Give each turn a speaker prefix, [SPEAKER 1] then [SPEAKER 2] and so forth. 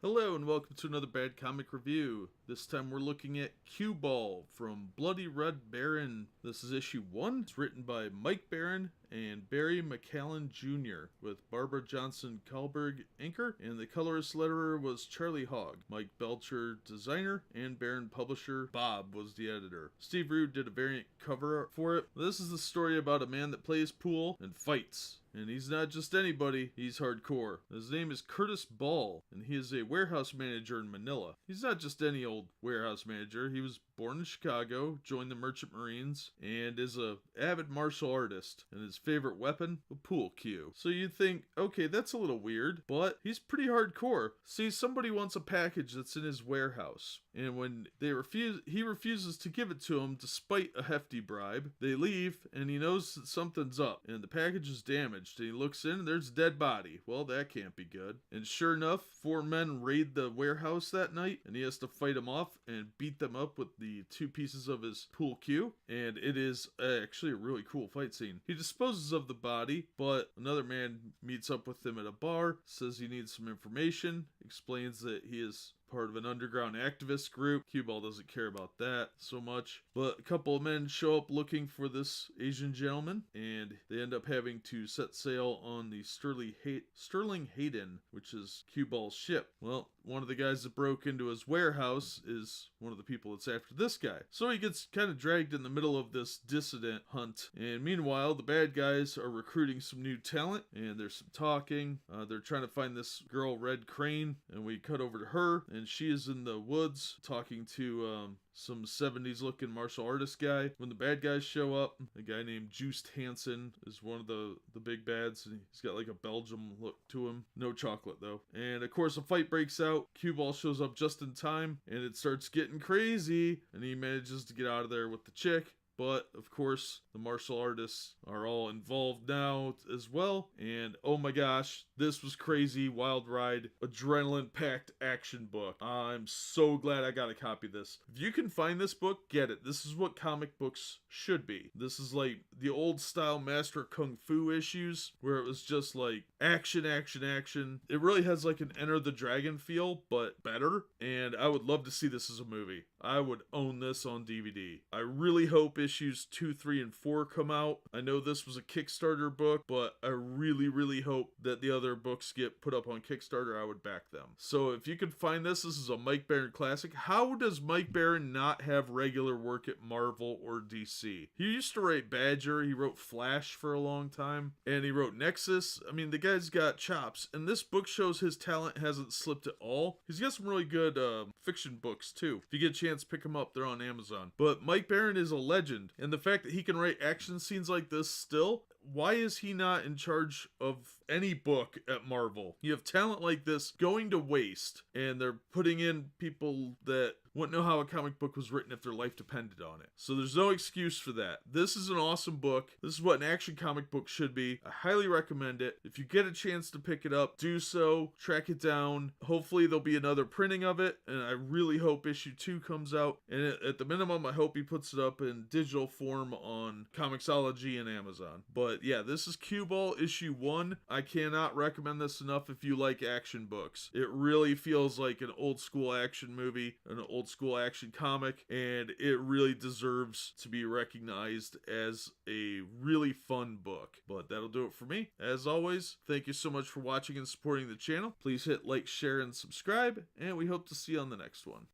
[SPEAKER 1] Hello and welcome to another Bad Comic Review. This time we're looking at Cue Ball from Bloody Red Baron. This is issue 1. It's written by Mike Baron and Barry McCallum Jr. with Barbara Johnson Kalberg inker, and the colorist letterer was Charlie Hogg. Mike Belcher designer, and Baron publisher. Bob was the editor. Steve Rude did a variant cover for it. This is the story about a man that plays pool and fights. And he's not just anybody, he's hardcore. His name is Curtis Ball, and he is a warehouse manager in Manila. He's not just any old warehouse manager. He was born in Chicago, joined the Merchant Marines, and is a avid martial artist. And his favorite weapon, a pool cue. So you'd think, okay, that's a little weird, but he's pretty hardcore. See, somebody wants a package that's in his warehouse, and when he refuses to give it to him despite a hefty bribe. They leave, and he knows that something's up, and the package is damaged. And he looks in and there's a dead body. Well, that can't be good. And sure enough, 4 men raid the warehouse that night, and he has to fight them off and beat them up with the 2 pieces of his pool cue. And it is actually a really cool fight scene. He disposes of the body, but another man meets up with him at a bar, says he needs some information, explains that he is part of an underground activist group. Cue Ball doesn't care about that so much. But a couple of men show up looking for this Asian gentleman, and they end up having to set sail on the Sterling Hayden, which is Cue Ball's ship. Well, one of the guys that broke into his warehouse is one of the people that's after this guy. So he gets kind of dragged in the middle of this dissident hunt. And meanwhile, the bad guys are recruiting some new talent, and there's some talking. They're trying to find this girl, Red Crane, and we cut over to her, and she is in the woods talking to some 70s looking martial artist guy. When the bad guys show up, a guy named Juiced Hansen is one of the big bads, and he's got like a Belgium look to him. No chocolate though. And of course a fight breaks out. Cue Ball shows up just in time, and it starts getting crazy, and he manages to get out of there with the chick. But, of course, the martial artists are all involved now as well. And, oh my gosh, this was crazy, wild ride, adrenaline-packed action book. I'm so glad I got a copy of this. If you can find this book, get it. This is what comic books should be. This is like the old-style Master of Kung Fu issues, where it was just like action, action, action. It really has like an Enter the Dragon feel, but better. And I would love to see this as a movie. I would own this on DVD. I really hope issues 2, 3, and 4 come out. I know this was a Kickstarter book, but I really hope that the other books get put up on Kickstarter. I would back them. So if you can find this is a Mike Baron classic. How does Mike Baron not have regular work at Marvel or DC? He used to write Badger, he wrote Flash for a long time, and he wrote Nexus. I mean, the guy's got chops, and this book shows his talent hasn't slipped at all. He's got some really good fiction books too. If you get a chance, pick them up. They're on Amazon. But Mike Baron is a legend, and the fact that he can write action scenes like this still, why is he not in charge of any book at Marvel? You have talent like this going to waste, and they're putting in people that wouldn't know how a comic book was written if their life depended on it. So there's no excuse for that. This is an awesome book. This is what an action comic book should be. I highly recommend it. If you get a chance to pick it up, do so. Track it down. Hopefully there'll be another printing of it, and I really hope issue 2 comes out. And at the minimum, I hope he puts it up in digital form on Comixology and Amazon. But yeah, this is Cue Ball issue 1. I cannot recommend this enough if you like action books. It really feels like an old school action movie, an old school action comic, and it really deserves to be recognized as a really fun book. But that'll do it for me. As always, thank you so much for watching and supporting the channel. Please hit like, share, and subscribe, and we hope to see you on the next one.